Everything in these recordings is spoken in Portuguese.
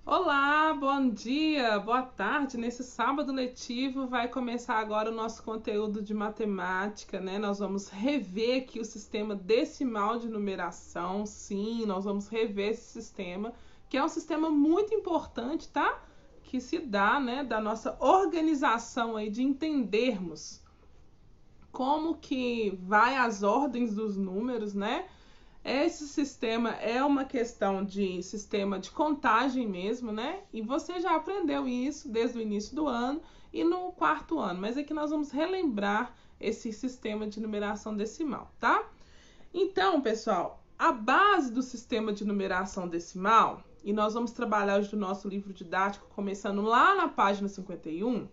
Olá, bom dia, boa tarde. Nesse sábado letivo vai começar agora o nosso conteúdo de matemática, né? Nós vamos rever aqui o sistema decimal de numeração. Sim, nós vamos rever esse sistema, que é um sistema muito importante, tá? Que se dá, né, da nossa organização aí de entendermos como que vai as ordens dos números, né? Esse sistema é uma questão de sistema de contagem mesmo, né? E você já aprendeu isso desde o início do ano e no quarto ano. Mas aqui nós vamos relembrar esse sistema de numeração decimal, tá? Então, pessoal, a base do sistema de numeração decimal, e nós vamos trabalhar hoje no nosso livro didático, começando lá na página 51,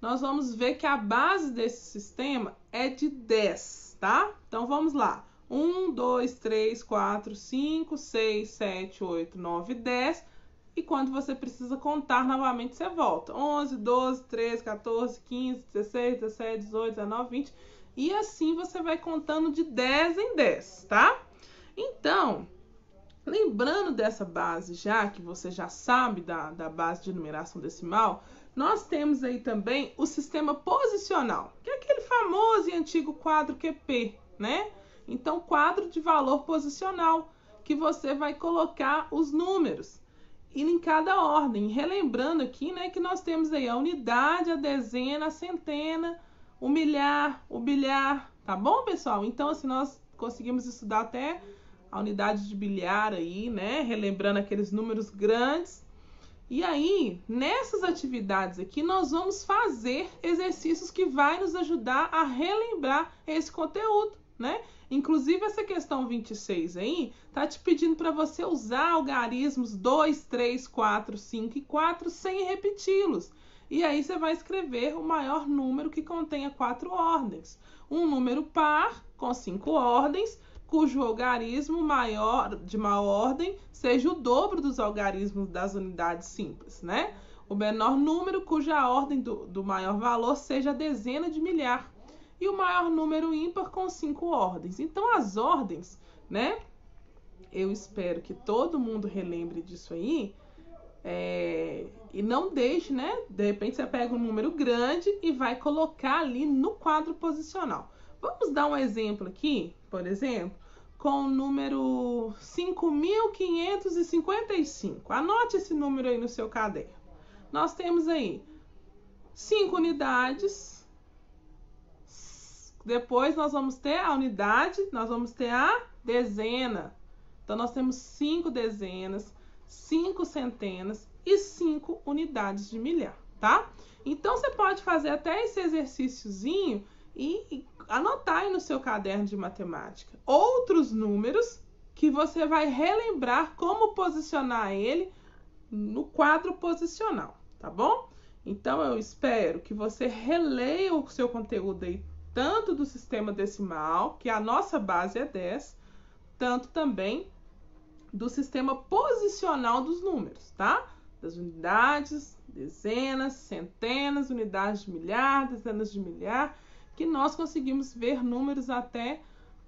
nós vamos ver que a base desse sistema é de 10, tá? Então, vamos lá. 1, 2, 3, 4, 5, 6, 7, 8, 9, 10. E quando você precisa contar novamente, você volta. 11, 12, 13, 14, 15, 16, 17, 18, 19, 20. E assim você vai contando de 10 em 10, tá? Então, lembrando dessa base já, que você já sabe da base de numeração decimal, nós temos aí também o sistema posicional, que é aquele famoso e antigo quadro QP, né? Então, quadro de valor posicional, que você vai colocar os números e em cada ordem. Relembrando aqui, né, que nós temos aí a unidade, a dezena, a centena, o milhar, o bilhar, tá bom, pessoal? Então, assim, nós conseguimos estudar até a unidade de bilhar aí, né, relembrando aqueles números grandes. E aí, nessas atividades aqui, nós vamos fazer exercícios que vai nos ajudar a relembrar esse conteúdo, né? Inclusive, essa questão 26 aí, tá te pedindo para você usar algarismos 2, 3, 4, 5 e 4 sem repeti-los. E aí você vai escrever o maior número que contenha 4 ordens. Um número par com 5 ordens, cujo algarismo maior de maior ordem seja o dobro dos algarismos das unidades simples, né? O menor número cuja ordem do maior valor seja a dezena de milhar. E o maior número ímpar com 5 ordens. Então, as ordens, né? Eu espero que todo mundo relembre disso aí. E não deixe, né? De repente você pega um número grande e vai colocar ali no quadro posicional. Vamos dar um exemplo aqui, por exemplo, com o número 5.555. Anote esse número aí no seu caderno. Nós temos aí 5 unidades. Depois nós vamos ter a unidade, nós vamos ter a dezena. Então, nós temos 5 dezenas, 5 centenas e 5 unidades de milhar, tá? Então, você pode fazer até esse exercíciozinho e anotar aí no seu caderno de matemática outros números que você vai relembrar como posicionar ele no quadro posicional, tá bom? Então, eu espero que você releia o seu conteúdo aí, tanto do sistema decimal, que a nossa base é 10, tanto também do sistema posicional dos números, tá? Das unidades, dezenas, centenas, unidades de milhar, dezenas de milhar, que nós conseguimos ver números até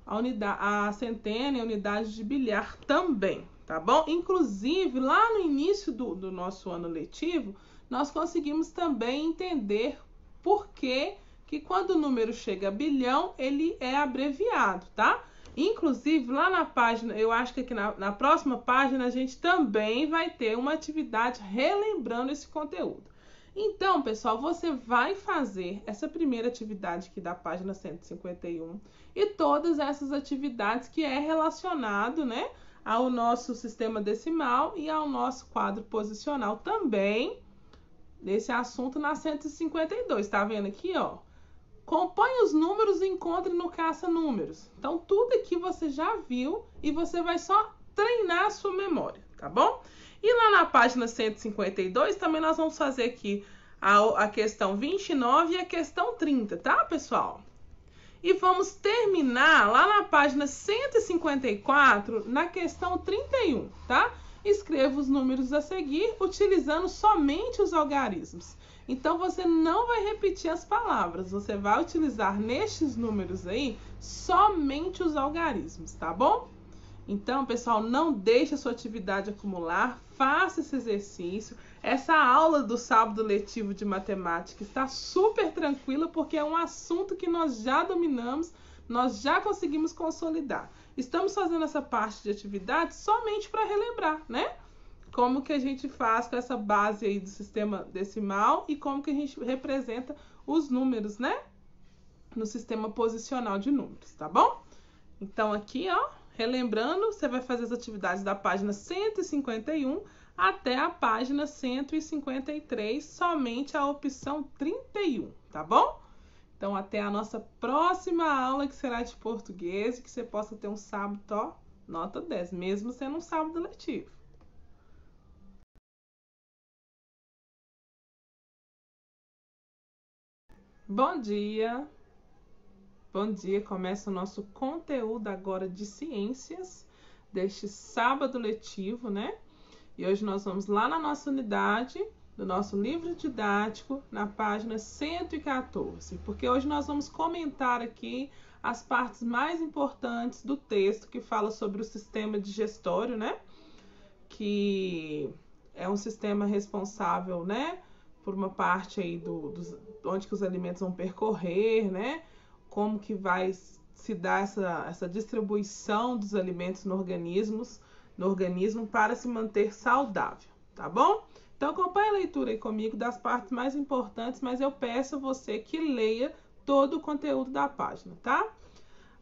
a centena e a unidade de bilhar também, tá bom? Inclusive, lá no início do nosso ano letivo, nós conseguimos também entender por que quando o número chega a bilhão, ele é abreviado, tá? Inclusive, lá na página, eu acho que aqui na próxima página, a gente também vai ter uma atividade relembrando esse conteúdo. Então, pessoal, você vai fazer essa primeira atividade aqui da página 151 e todas essas atividades que é relacionado, né, ao nosso sistema decimal e ao nosso quadro posicional também, desse assunto na 152. Tá vendo aqui, ó? Compõe os números e encontre no caça-números. Então, tudo aqui você já viu e você vai só treinar a sua memória, tá bom? E lá na página 152, também nós vamos fazer aqui a questão 29 e a questão 30, tá, pessoal? E vamos terminar lá na página 154, na questão 31, tá? Escreva os números a seguir utilizando somente os algarismos. Então, você não vai repetir as palavras, você vai utilizar nestes números aí somente os algarismos, tá bom? Então, pessoal, não deixe a sua atividade acumular, faça esse exercício. Essa aula do sábado letivo de matemática está super tranquila porque é um assunto que nós já dominamos, nós já conseguimos consolidar. Estamos fazendo essa parte de atividade somente para relembrar, né? Como que a gente faz com essa base aí do sistema decimal e como que a gente representa os números, né? No sistema posicional de números, tá bom? Então aqui, ó, relembrando, você vai fazer as atividades da página 151 até a página 153, somente a opção 31, tá bom? Então até a nossa próxima aula, que será de português, e que você possa ter um sábado, ó, nota 10, mesmo sendo um sábado letivo. Bom dia! Bom dia, começa o nosso conteúdo agora de ciências, deste sábado letivo, né? E hoje nós vamos lá na nossa unidade, do nosso livro didático, na página 114, porque hoje nós vamos comentar aqui as partes mais importantes do texto que fala sobre o sistema digestório, né? Que é um sistema responsável, né? Por uma parte aí onde que os alimentos vão percorrer, né? Como que vai se dar essa distribuição dos alimentos no organismo para se manter saudável, tá bom? Então acompanhe a leitura aí comigo das partes mais importantes, mas eu peço a você que leia todo o conteúdo da página, tá?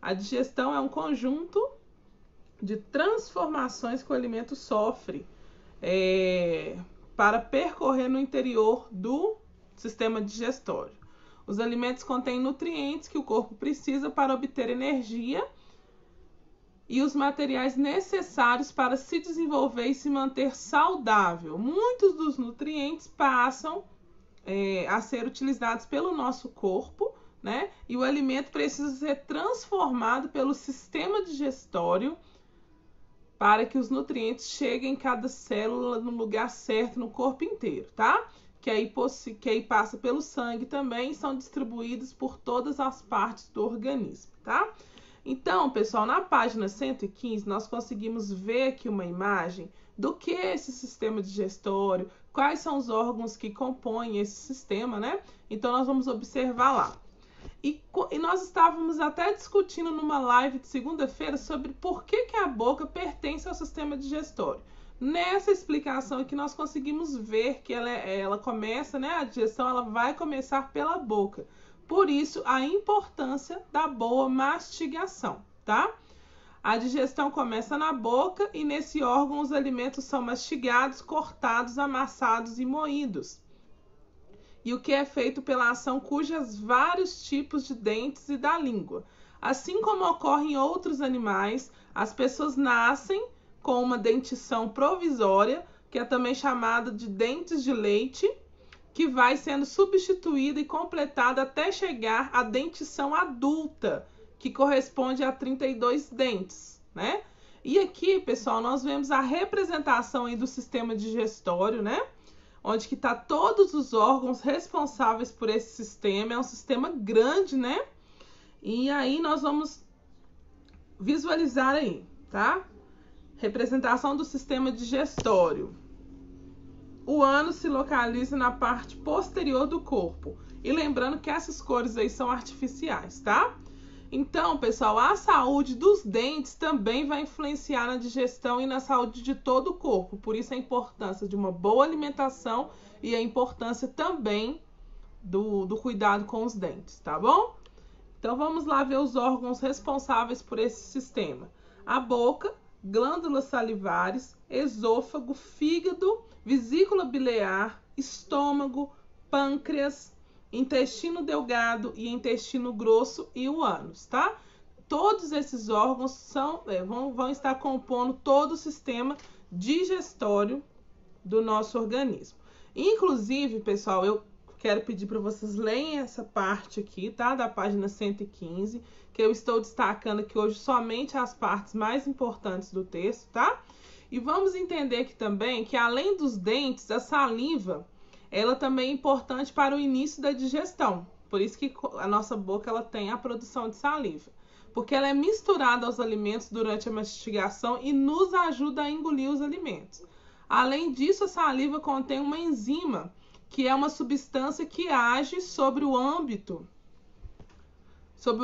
A digestão é um conjunto de transformações que o alimento sofre para percorrer no interior do sistema digestório. Os alimentos contêm nutrientes que o corpo precisa para obter energia e os materiais necessários para se desenvolver e se manter saudável. Muitos dos nutrientes passam a ser utilizados pelo nosso corpo, né? E o alimento precisa ser transformado pelo sistema digestório para que os nutrientes cheguem em cada célula no lugar certo no corpo inteiro, tá? Que aí passa pelo sangue também e são distribuídos por todas as partes do organismo, tá? Então, pessoal, na página 115, nós conseguimos ver aqui uma imagem do que é esse sistema digestório, quais são os órgãos que compõem esse sistema, né? Então, nós vamos observar lá. E nós estávamos até discutindo numa live de segunda-feira sobre por que a boca pertence ao sistema digestório. Nessa explicação aqui nós conseguimos ver que ela começa, né? A digestão ela vai começar pela boca. Por isso a importância da boa mastigação, tá? A digestão começa na boca e nesse órgão os alimentos são mastigados, cortados, amassados e moídos. E o que é feito pela ação cujos vários tipos de dentes e da língua. Assim como ocorre em outros animais, as pessoas nascem com uma dentição provisória, que é também chamada de dentes de leite, que vai sendo substituída e completada até chegar à dentição adulta, que corresponde a 32 dentes, né? E aqui, pessoal, nós vemos a representação aí do sistema digestório, né? Onde que tá todos os órgãos responsáveis por esse sistema. É um sistema grande, né? E aí nós vamos visualizar aí, tá? Representação do sistema digestório. O ânus se localiza na parte posterior do corpo. E lembrando que essas cores aí são artificiais, tá? Então, pessoal, a saúde dos dentes também vai influenciar na digestão e na saúde de todo o corpo. Por isso a importância de uma boa alimentação e a importância também do cuidado com os dentes, tá bom? Então vamos lá ver os órgãos responsáveis por esse sistema. A boca, glândulas salivares, esôfago, fígado, vesícula biliar, estômago, pâncreas, intestino delgado e intestino grosso e o ânus, tá? Todos esses órgãos vão estar compondo todo o sistema digestório do nosso organismo. Inclusive, pessoal, eu quero pedir para vocês leem essa parte aqui, tá? Da página 115, que eu estou destacando aqui hoje somente as partes mais importantes do texto, tá? E vamos entender aqui também que além dos dentes, a saliva, ela também é importante para o início da digestão. Por isso que a nossa boca ela tem a produção de saliva. porque ela é misturada aos alimentos durante a mastigação e nos ajuda a engolir os alimentos. Além disso, a saliva contém uma enzima, que é uma substância que age sobre o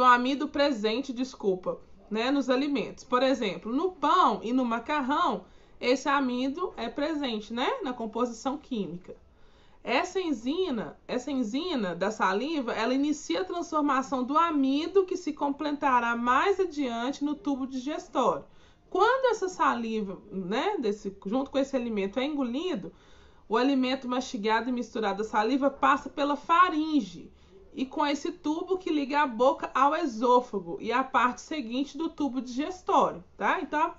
amido presente, né, nos alimentos. Por exemplo, no pão e no macarrão, esse amido é presente, né, na composição química. Essa enzima da saliva, ela inicia a transformação do amido que se completará mais adiante no tubo digestório. Quando essa saliva, né, junto com esse alimento é engolido, o alimento mastigado e misturado à saliva passa pela faringe e com esse tubo que liga a boca ao esôfago e a parte seguinte do tubo digestório, tá? Então,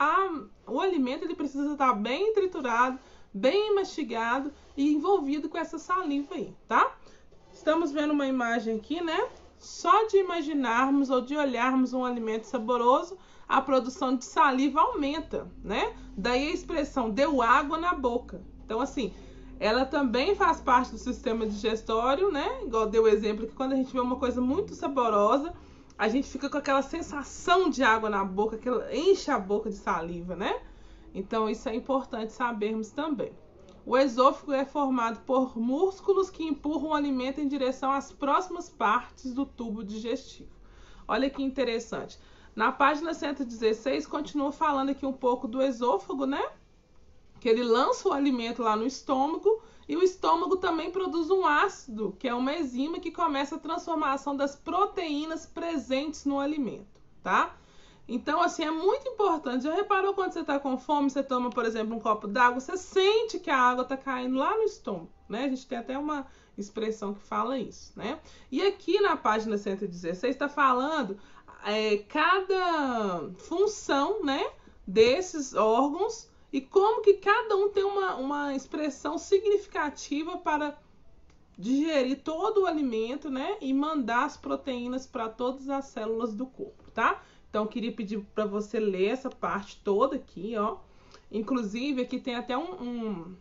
o alimento ele precisa estar bem triturado, bem mastigado e envolvido com essa saliva aí, tá? Estamos vendo uma imagem aqui, né? Só de imaginarmos ou de olharmos um alimento saboroso, a produção de saliva aumenta, né? Daí a expressão deu água na boca. Então, assim, ela também faz parte do sistema digestório, né? Igual deu o exemplo que quando a gente vê uma coisa muito saborosa, a gente fica com aquela sensação de água na boca, que enche a boca de saliva, né? Então, isso é importante sabermos também. O esôfago é formado por músculos que empurram o alimento em direção às próximas partes do tubo digestivo. Olha que interessante. Na página 116, continua falando aqui um pouco do esôfago, né? Que ele lança o alimento lá no estômago e o estômago também produz um ácido, que é uma enzima que começa a transformação das proteínas presentes no alimento, tá? Então, assim, é muito importante. Já reparou quando você está com fome, você toma, por exemplo, um copo d'água, você sente que a água está caindo lá no estômago, né? A gente tem até uma expressão que fala isso, né? E aqui na página 116 está falando cada função, né, desses órgãos e como que cada um tem uma expressão significativa para digerir todo o alimento, né, e mandar as proteínas para todas as células do corpo, tá? Então, eu queria pedir para você ler essa parte toda aqui, ó. Inclusive, aqui tem até um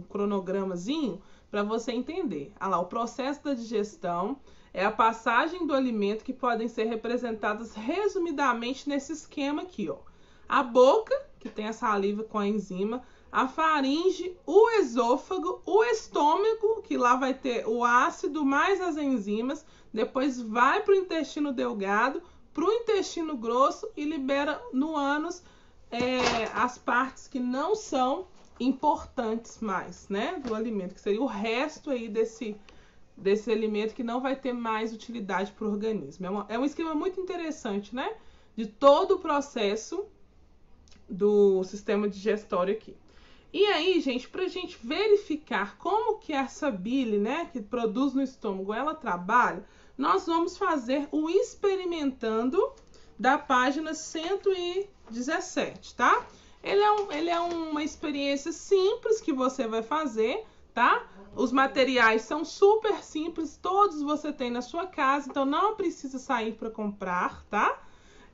cronogramazinho para você entender. Olha lá, o processo da digestão é a passagem do alimento que podem ser representadas resumidamente nesse esquema aqui, ó. A boca, que tem a saliva com a enzima, a faringe, o esôfago, o estômago, que lá vai ter o ácido mais as enzimas, depois vai para o intestino delgado, para o intestino grosso e libera no ânus as partes que não são importantes mais, né, do alimento, que seria o resto aí desse alimento que não vai ter mais utilidade para o organismo. É um esquema muito interessante, né, de todo o processo do sistema digestório aqui. E aí, gente, para a gente verificar como que essa bile, né, que produz no estômago, ela trabalha, nós vamos fazer o experimentando da página 117, tá? Ele é uma experiência simples que você vai fazer, tá? Os materiais são super simples, todos você tem na sua casa, então não precisa sair para comprar, tá?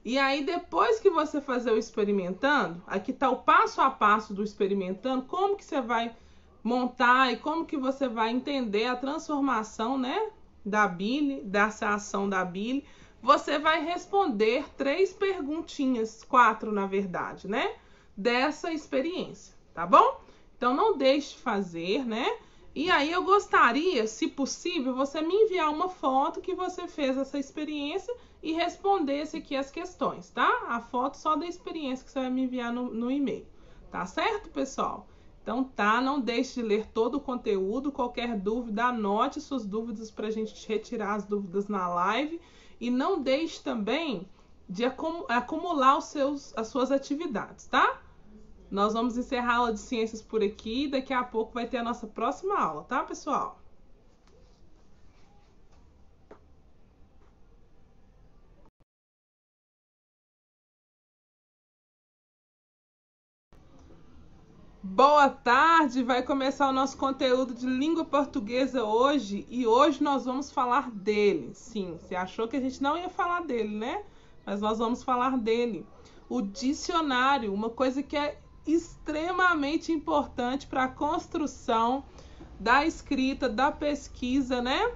E aí, depois que você fazer o experimentando, aqui tá o passo a passo do experimentando, como que você vai montar e como que você vai entender a transformação, né, da bile, dessa ação da bile. Você vai responder 3 perguntinhas, 4 na verdade, né, dessa experiência, tá bom? Então, não deixe de fazer, né? E aí, eu gostaria, se possível, você me enviar uma foto que você fez essa experiência e respondesse aqui as questões, tá? A foto só da experiência que você vai me enviar no e-mail, tá certo, pessoal? Então, tá, não deixe de ler todo o conteúdo. Qualquer dúvida, anote suas dúvidas para a gente retirar as dúvidas na live. E não deixe também de acumular as suas atividades, tá? Nós vamos encerrar a aula de ciências por aqui. Daqui a pouco vai ter a nossa próxima aula, tá, pessoal? Boa tarde! Vai começar o nosso conteúdo de língua portuguesa hoje. E hoje nós vamos falar dele. Sim, você achou que a gente não ia falar dele, né? Mas nós vamos falar dele. O dicionário, uma coisa que é extremamente importante para a construção da escrita, da pesquisa, né?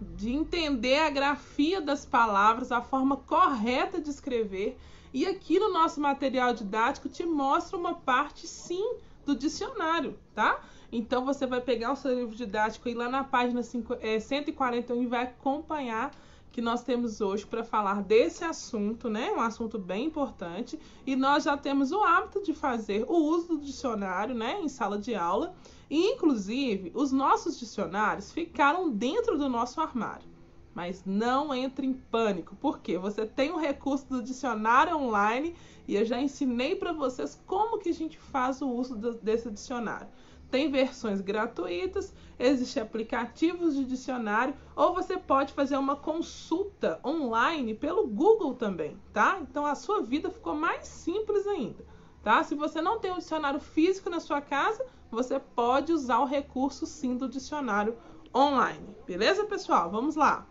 de entender a grafia das palavras, a forma correta de escrever. E aqui no nosso material didático te mostra uma parte, sim, do dicionário, tá? Então, você vai pegar o seu livro didático e lá na página 141 e vai acompanhar que nós temos hoje para falar desse assunto, né? Um assunto bem importante. E nós já temos o hábito de fazer o uso do dicionário, né? Em sala de aula. E, inclusive, os nossos dicionários ficaram dentro do nosso armário. Mas não entre em pânico, porque você tem o recurso do dicionário online e eu já ensinei para vocês como que a gente faz o uso desse dicionário. Tem versões gratuitas, existem aplicativos de dicionário, ou você pode fazer uma consulta online pelo Google também, tá? Então a sua vida ficou mais simples ainda, tá? Se você não tem um dicionário físico na sua casa, você pode usar o recurso sim do dicionário online. Beleza, pessoal? Vamos lá.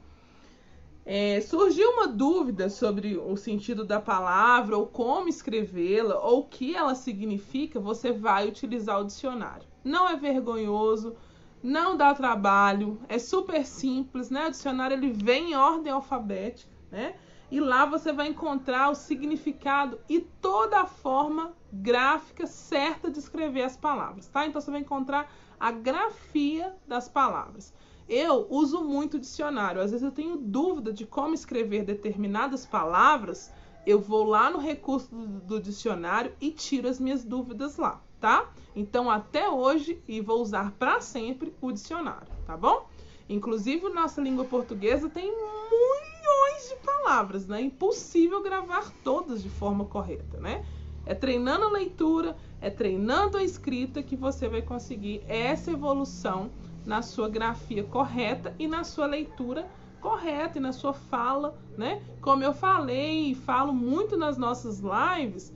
Surgiu uma dúvida sobre o sentido da palavra, ou como escrevê-la, ou o que ela significa, você vai utilizar o dicionário. Não é vergonhoso, não dá trabalho, é super simples, né? O dicionário ele vem em ordem alfabética, né? E lá você vai encontrar o significado e toda a forma gráfica certa de escrever as palavras, tá? Então você vai encontrar a grafia das palavras. Eu uso muito o dicionário. Às vezes eu tenho dúvida de como escrever determinadas palavras. Eu vou lá no recurso do dicionário e tiro as minhas dúvidas lá, tá? Então, até hoje, e vou usar para sempre o dicionário, tá bom? Inclusive, nossa língua portuguesa tem milhões de palavras, né? É impossível gravar todas de forma correta, né? É treinando a leitura, é treinando a escrita que você vai conseguir essa evolução na sua grafia correta e na sua leitura correta e na sua fala, né? Como eu falei e falo muito nas nossas lives,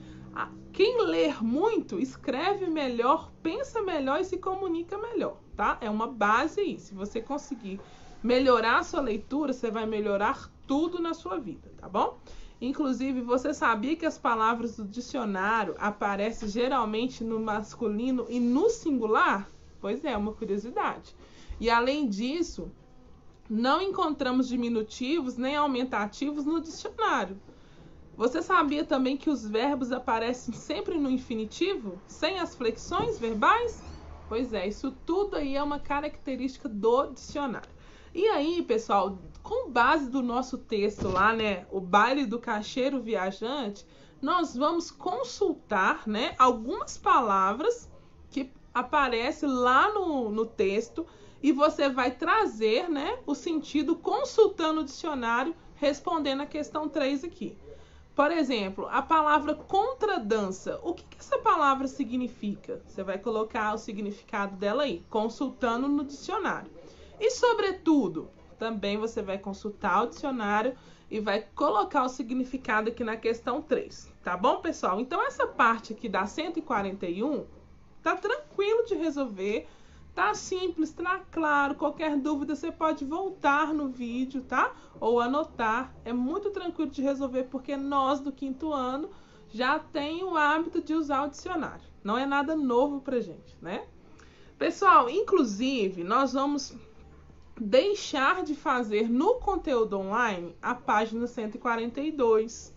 quem ler muito, escreve melhor, pensa melhor e se comunica melhor, tá? É uma base aí. Se você conseguir melhorar a sua leitura, você vai melhorar tudo na sua vida, tá bom? Inclusive, você sabia que as palavras do dicionário aparecem geralmente no masculino e no singular? Pois é, uma curiosidade. E além disso, não encontramos diminutivos nem aumentativos no dicionário. Você sabia também que os verbos aparecem sempre no infinitivo, sem as flexões verbais? Pois é, isso tudo aí é uma característica do dicionário. E aí, pessoal, com base do nosso texto lá, né, o baile do caixeiro viajante, nós vamos consultar, né, algumas palavras que aparecem lá no texto e você vai trazer, né, o sentido consultando o dicionário, respondendo a questão 3 aqui. Por exemplo, a palavra contradança. O que essa palavra significa? Você vai colocar o significado dela aí, consultando no dicionário. E sobretudo, também você vai consultar o dicionário e vai colocar o significado aqui na questão 3. Tá bom, pessoal? Então, essa parte aqui da 141 tá tranquilo de resolver. Tá simples, tá claro. Qualquer dúvida você pode voltar no vídeo, tá? Ou anotar. É muito tranquilo de resolver porque nós do 5º ano já tem o hábito de usar o dicionário. Não é nada novo pra gente, né? Pessoal, inclusive, nós vamos deixar de fazer no conteúdo online a página 142,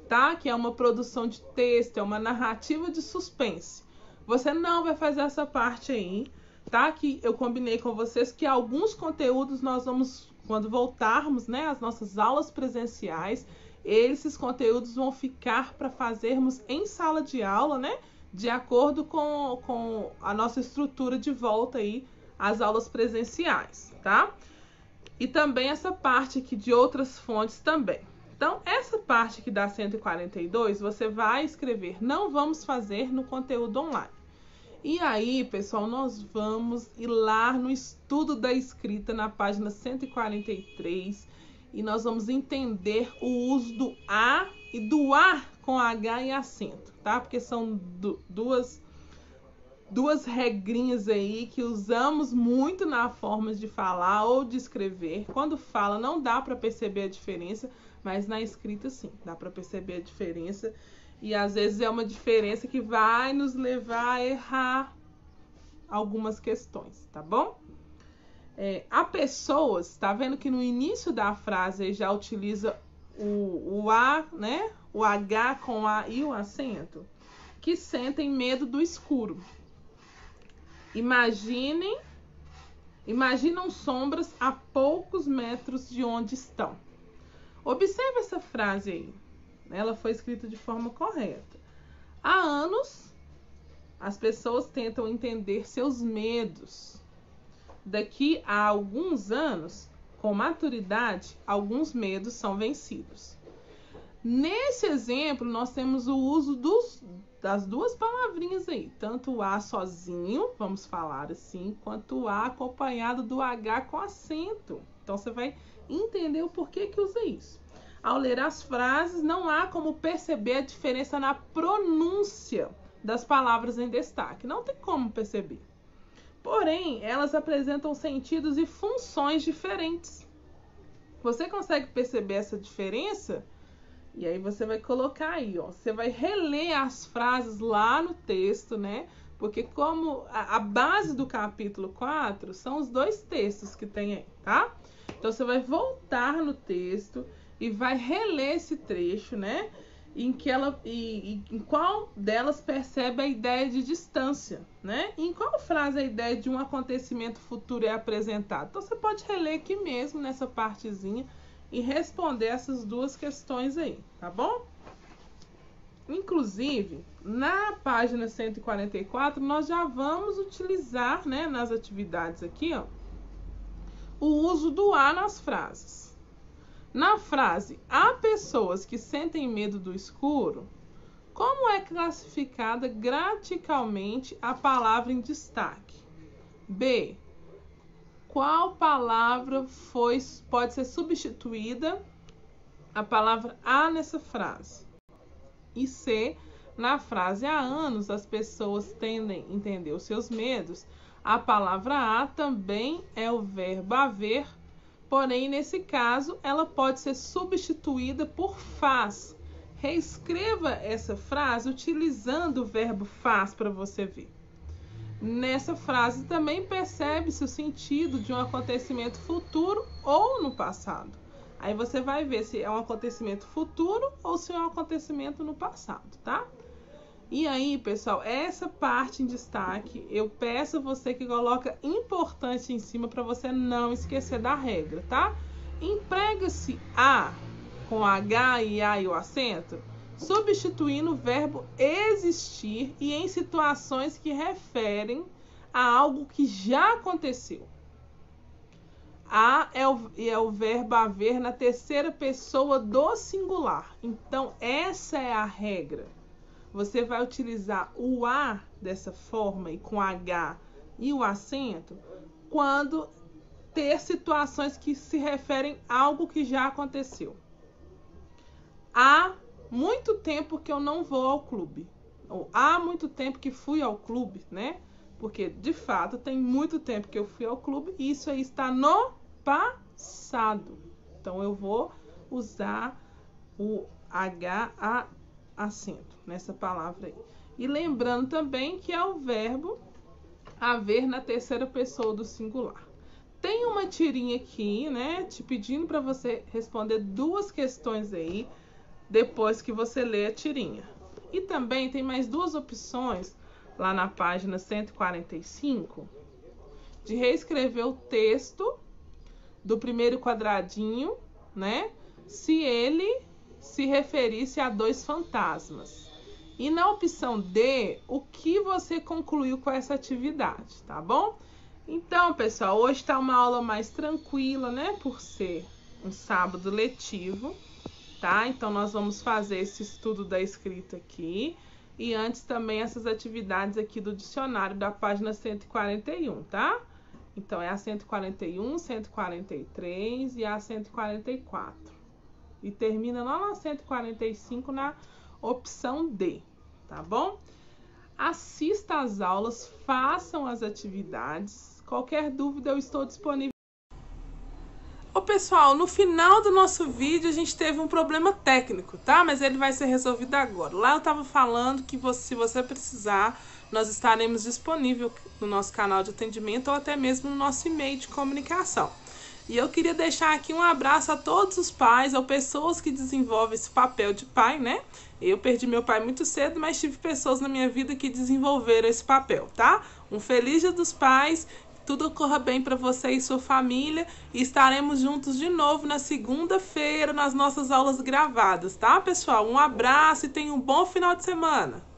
tá? Que é uma produção de texto, é uma narrativa de suspense. Você não vai fazer essa parte aí, tá? Que eu combinei com vocês que alguns conteúdos nós vamos, quando voltarmos, né, às nossas aulas presenciais, esses conteúdos vão ficar para fazermos em sala de aula, né? De acordo com a nossa estrutura de volta aí às aulas presenciais, tá? E também essa parte aqui de outras fontes também. Então, essa parte aqui da 142, você vai escrever, não vamos fazer no conteúdo online. E aí, pessoal, nós vamos ir lá no estudo da escrita na página 143 e nós vamos entender o uso do A e do A com H e acento, tá? Porque são duas regrinhas aí que usamos muito na forma de falar ou de escrever. Quando fala não dá para perceber a diferença, mas na escrita sim, dá para perceber a diferença. E às vezes é uma diferença que vai nos levar a errar algumas questões, tá bom? Há pessoas, tá vendo que no início da frase ele já utiliza o A, né? O H com A e o acento, que sentem medo do escuro. Imaginam sombras a poucos metros de onde estão. Observe essa frase aí. Ela foi escrita de forma correta. Há anos, as pessoas tentam entender seus medos. Daqui a alguns anos, com maturidade, alguns medos são vencidos. Nesse exemplo, nós temos o uso das duas palavrinhas aí, tanto o A sozinho, vamos falar assim, quanto o A acompanhado do H com acento. Então, você vai entender o porquê que usa isso. Ao ler as frases, não há como perceber a diferença na pronúncia das palavras em destaque. Não tem como perceber. Porém, elas apresentam sentidos e funções diferentes. Você consegue perceber essa diferença? E aí você vai colocar aí, ó. Você vai reler as frases lá no texto, né? Porque como a base do capítulo 4 são os dois textos que tem aí, tá? Então você vai voltar no texto e vai reler esse trecho, né? Em qual delas percebe a ideia de distância, né? E em qual frase a ideia de um acontecimento futuro é apresentada. Então você pode reler aqui mesmo nessa partezinha e responder essas duas questões aí, tá bom? Inclusive, na página 144, nós já vamos utilizar, né, nas atividades aqui, ó, o uso do A nas frases. Na frase, há pessoas que sentem medo do escuro, como é classificada gramaticalmente a palavra em destaque? B. Qual palavra pode ser substituída a palavra A nessa frase? E C. Na frase, há anos as pessoas tendem a entender os seus medos, a palavra A também é o verbo haver, porém, nesse caso, ela pode ser substituída por faz. Reescreva essa frase utilizando o verbo faz para você ver. Nessa frase também percebe-se o sentido de um acontecimento futuro ou no passado. Aí você vai ver se é um acontecimento futuro ou se é um acontecimento no passado, tá? E aí, pessoal, essa parte em destaque, eu peço a você que coloca importante em cima para você não esquecer da regra, tá? Emprega-se A com H e A e o acento, substituindo o verbo existir e em situações que referem a algo que já aconteceu. A é o verbo haver na terceira pessoa do singular. Então, essa é a regra. Você vai utilizar o A dessa forma e com H e o acento quando ter situações que se referem a algo que já aconteceu. Há muito tempo que eu não vou ao clube. Ou há muito tempo que fui ao clube, né? Porque, de fato, tem muito tempo que eu fui ao clube e isso aí está no passado. Então, eu vou usar o H, A, acento nessa palavra aí. E lembrando também que é o verbo haver na terceira pessoa do singular. Tem uma tirinha aqui, né, te pedindo para você responder duas questões aí depois que você lê a tirinha. E também tem mais duas opções lá na página 145 de reescrever o texto do primeiro quadradinho, né, se ele se referisse a dois fantasmas. E na opção D, o que você concluiu com essa atividade, tá bom? Então, pessoal, hoje está uma aula mais tranquila, né? Por ser um sábado letivo, tá? Então, nós vamos fazer esse estudo da escrita aqui. E antes também essas atividades aqui do dicionário da página 141, tá? Então, é a 141, 143 e a 144. E termina lá na 145 na opção D, tá bom? Assista às aulas, façam as atividades. Qualquer dúvida eu estou disponível. Ô pessoal, no final do nosso vídeo a gente teve um problema técnico, tá? Mas ele vai ser resolvido agora. Lá eu tava falando que se você precisar, nós estaremos disponíveis no nosso canal de atendimento ou até mesmo no nosso e-mail de comunicação. E eu queria deixar aqui um abraço a todos os pais, ou pessoas que desenvolvem esse papel de pai, né? Eu perdi meu pai muito cedo, mas tive pessoas na minha vida que desenvolveram esse papel, tá? Um feliz Dia dos Pais, tudo corra bem para você e sua família, e estaremos juntos de novo na segunda-feira nas nossas aulas gravadas, tá, pessoal? Um abraço e tenha um bom final de semana!